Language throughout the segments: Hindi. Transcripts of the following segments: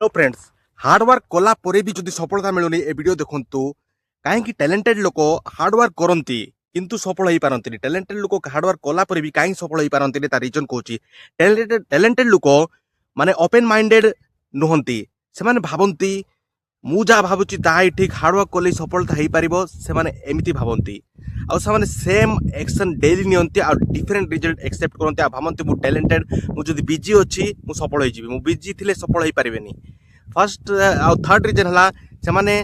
हेलो फ्रेंड्स, हार्डवर्क कला परे भी जदि सफलता मिलुनी ए वीडियो देखंतु कहीं टैलेंटेड लोक हार्डवर्क करती किंतु सफल हो पारती। टैलेंटेड लोक हार्डवर्क कला परे भी कहीं सफल हो पारती तार रीजन कहूँ। टैलेंटेड लोक माने ओपन माइंडेड नुहंती से भावती मु जहाँ भावुची ताहा ही ठीक हार्डवर्क कले सफलता हो पार से एमती भावती आने सेम एक्शन डेली नियंती आ डिफरेंट रिजल्ट एक्सेप्ट करते आ भावती मु टैलेंटेड मुझे बिजी अच्छी मु सफल हो बिजी थे सफल हो पारे। फर्स्ट आ थर्ड रीजन है से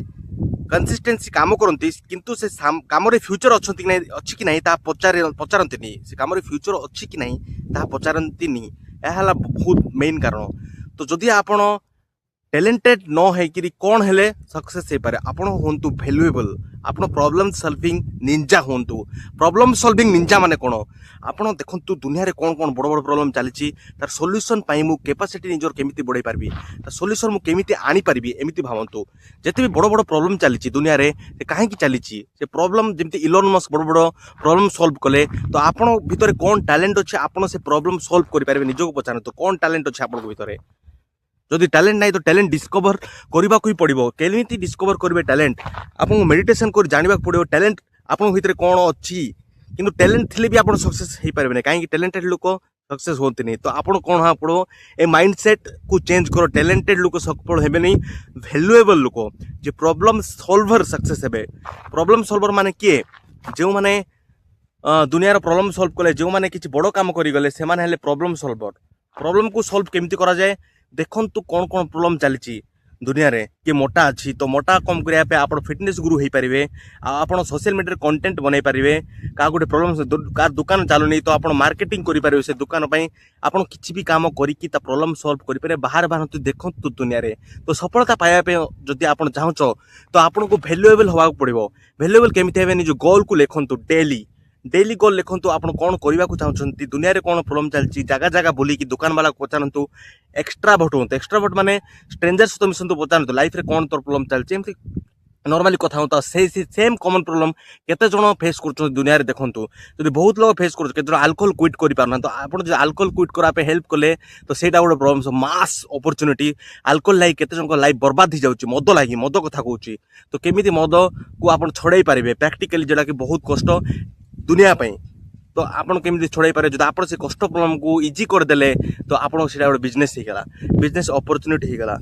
कंसिस्टेंसी काम करती किंतु से काम फ्यूचर अच्छी कि नहीं अच्छी कि नहीं पचारती से काम फ्यूचर अच्छी कि नहीं पचारती यह बहुत मेन कारण। तो जदि आपण टैलेंटेड न होकि कौन हेले सक्सेस हो पारे आपण हूँ भैल्युएबल आपण प्रॉब्लम सॉल्विंग निंजा हूँ। प्रॉब्लम सॉल्विंग निंजा माने कौन आपण देखु दुनिया रे कौन कौन बड़ बड़ प्रॉब्लम चली तार सॉल्यूशन पाई मु कैपेसिटी निजर केमिति बढ़ाई पारबी तार सॉल्यूशन मु केमिति आनी पारबी एमिति भावंतु। जते भी बड़ बड़ प्रॉब्लम चली दुनिया रे काहे की चली से प्रॉब्लम जेमति इलोन मस्क बड़ बड़ प्रॉब्लम सॉल्व कले तो आपण भितर कौन टैलेंट अच्छे आपण से प्रॉब्लम सॉल्व करि पारबे। निजको पचारतो कौन टैलेंट अच्छे आपण भितर जदि टैलेंट नहीं तो टैलेंट डिस्कवर करने को ही पड़ो। केमिति डिस्कवर करेंगे टैलेंट आपको मेडिटेशन कर जानवा पड़ो टैलेंट आपन भितर कौन अच्छी किंतु टैलेंट थे भी आप सक्सेस हो पारे ना कहीं टैलेंटेड लोक सक्सेस होती नहीं। तो आपन कौन हाँ पड़ो ए माइंडसेट को चेंज करो। टैलेंटेड लोक सफल हे नहीं वैल्युएबल लोक जे प्रॉब्लम सॉल्वर सक्सेस हे। प्रॉब्लम सॉल्वर माने किए जो माने दुनिया प्रॉब्लम सॉल्व कले जो माने किसी बड़ काम करिगले से माने हेले प्रॉब्लम सॉल्वर। प्रॉब्लम को सॉल्व केमती करा जाए देखंतु कौन कौन प्रॉब्लम चली दुनिया रे कि मोटा अच्छी तो मोटा कम करने आप फिटनेस गुरु हो पारे आप सोशल मीडिया कंटेंट बनई पारे क्या गोटे प्रॉब्लम का दुकान चलुनी तो आप मार्केटिंग करेंगे से दुकान आप किसी भी काम करके प्रॉब्लम सॉल्व करेंगे बाहर बाहर देखु दुनिया रे। तो सफलता पाइबा जदि आप चाहूँ तो आपको वैल्युएबल होगा पड़ो। वैल्युएबल केमिति हेबे निज गोल को लिखंतु डेली गोल लिखंतु आप कौन करने को चाहते दुनिया रे कौन प्रॉब्लम चलती जगह जगह बुलिकी दुकान वाला पचारतु एक्सट्रावर्ट हूँ। एक्सट्रावर्ट माने स्ट्रेंजर सहित मिशंतु पचारतु लाइफ रे कौन तोर प्रॉब्लम चलती एमती नॉर्मली कथा होता से सेम कॉमन प्रॉब्लम केते जण फेस कर दुनिया रे देखंतु जदि बहुत लोग फेस कर केते अल्कोहल क्विट करि पारना तो आपण जे अल्कोहल क्विट करा पे हेल्प कले तो सेटा गोटे प्रॉब्लम मास अपॉर्चुनिटी अल्कोहल लागी केते जण लाइफ बर्बाद हो जाउची मद लागी मद कथा कहूची तो केमिति मद को आपण छड़ाई पारिबे प्रैक्टिकली जेटा कि बहुत कष्ट दुनिया पाई तो आपन केमिति छड़ाई पारे जदि आपन से कष्ट प्रॉब्लम को इजी कर देले तो आपन सेटा गोटे बिजनेस ही गला बिजनेस अपॉर्चुनिटी ही गला।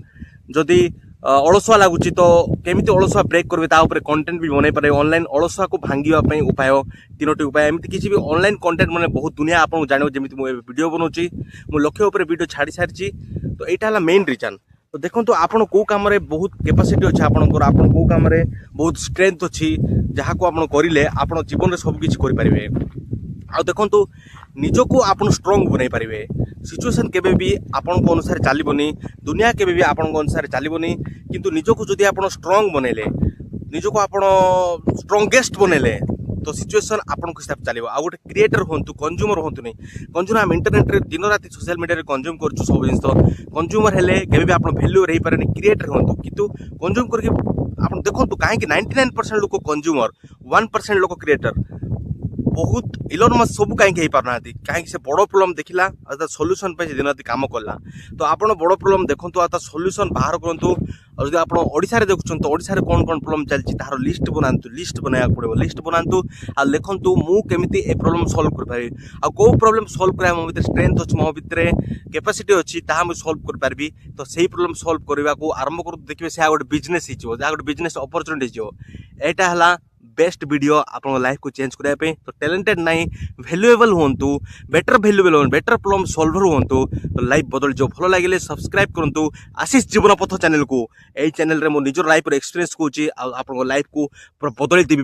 जदि अलसुआ लगुच तो केमिति अलसुआ ब्रेक करबे ता ऊपर कंटेंट भी बनै पारे। ऑनलाइन अलसुआ को भांगिबा पई उपाय तीनोटी उपाय एमिति किछि भी ऑनलाइन कंटेंट माने बहुत दुनिया आपन जानिबो जेमिति मु वीडियो बनौची मु लक्ष्य ऊपर वीडियो छाड़ी सारिची तो एटा हला मेन रीजन। तो देखो आपन को काम रे बहुत कैपेसिटी अच्छे आपनकर आपन को काम रे बहुत स्ट्रेंथ अच्छी जहाँ को आपन करिले आपन जीवन रे सब किछि करि पारिबे। आ देखंतु निजको आपन स्ट्रांग बनई पारिबे। सिचुएशन केबे भी आपन को अनुसार चलीबनी दुनिया केबे भी आपन को अनुसार चलीबनी किंतु निजको जदि आपन स्ट्रांग बनेले निजको आपन स्ट्रांगेस्ट बनेले तो सिचुएशन आपन को हिसाब चलिबो। आ गोटे क्रिएटर होंतु कंज्यूमर होंतु नहीं कंज्यूमर हम इंटरनेट रे दिन राति सोशल मीडिया रे कंज्यूम करछु सब जिंस कंज्यूमर हेले केबे भी आपन वैल्यू रही पारे क्रिएटर होंतु किंतु कंज्यूम करके आपन देखंतु काहे कि 99% लोक कंज्यूमर 1% लोक क्रिएटर बहुत इलोन मस्क सब कहीं पारना कहीं से बड़ प्रॉब्लम देखला सॉल्यूशन पे दिन राति काम कला तो आपन बड़ प्रॉब्लम देखंतु आ सॉल्यूशन बाहर करंतु। और जब आप ओडिशा रे देखुछन तो ओडिशा रे कौन कौन प्रॉब्लम चलची तार लिस्ट बनातु लिस्ट बनाया पड़ो लिस्ट बनातु आ लिखंतु मु केमिति ए प्रॉब्लम सॉल्व कर पारि आ को प्रॉब्लम सॉल्व करा मो भीतर स्ट्रेंथ अछि मो भीतर कैपेसिटी अछि ता हम सॉल्व कर पारबी तो सेही प्रॉब्लम सॉल्व करबा को आरंभ कर देखबे से आ गोटे बिजनेस हिजो जा गोटे बिजनेस अपॉर्चुनिटी हिजो। एटा हला बेस्ट वीडियो आपन लाइफ को चेंज करबा पे। तो टैलेंटेड नहीं वैल्युएबल होंतु बेटर वैल्युएबल हो बेटर प्रॉब्लम सॉल्वर होंतु तो लाइफ बदल जो भलो लागिले सब्सक्राइब करंतु आशीष जीवन पथ चैनल को। ए चैनल रे मो निजर लाइफ रो एक्सपीरियंस कहूची आपन लाइफ को बदल देबी।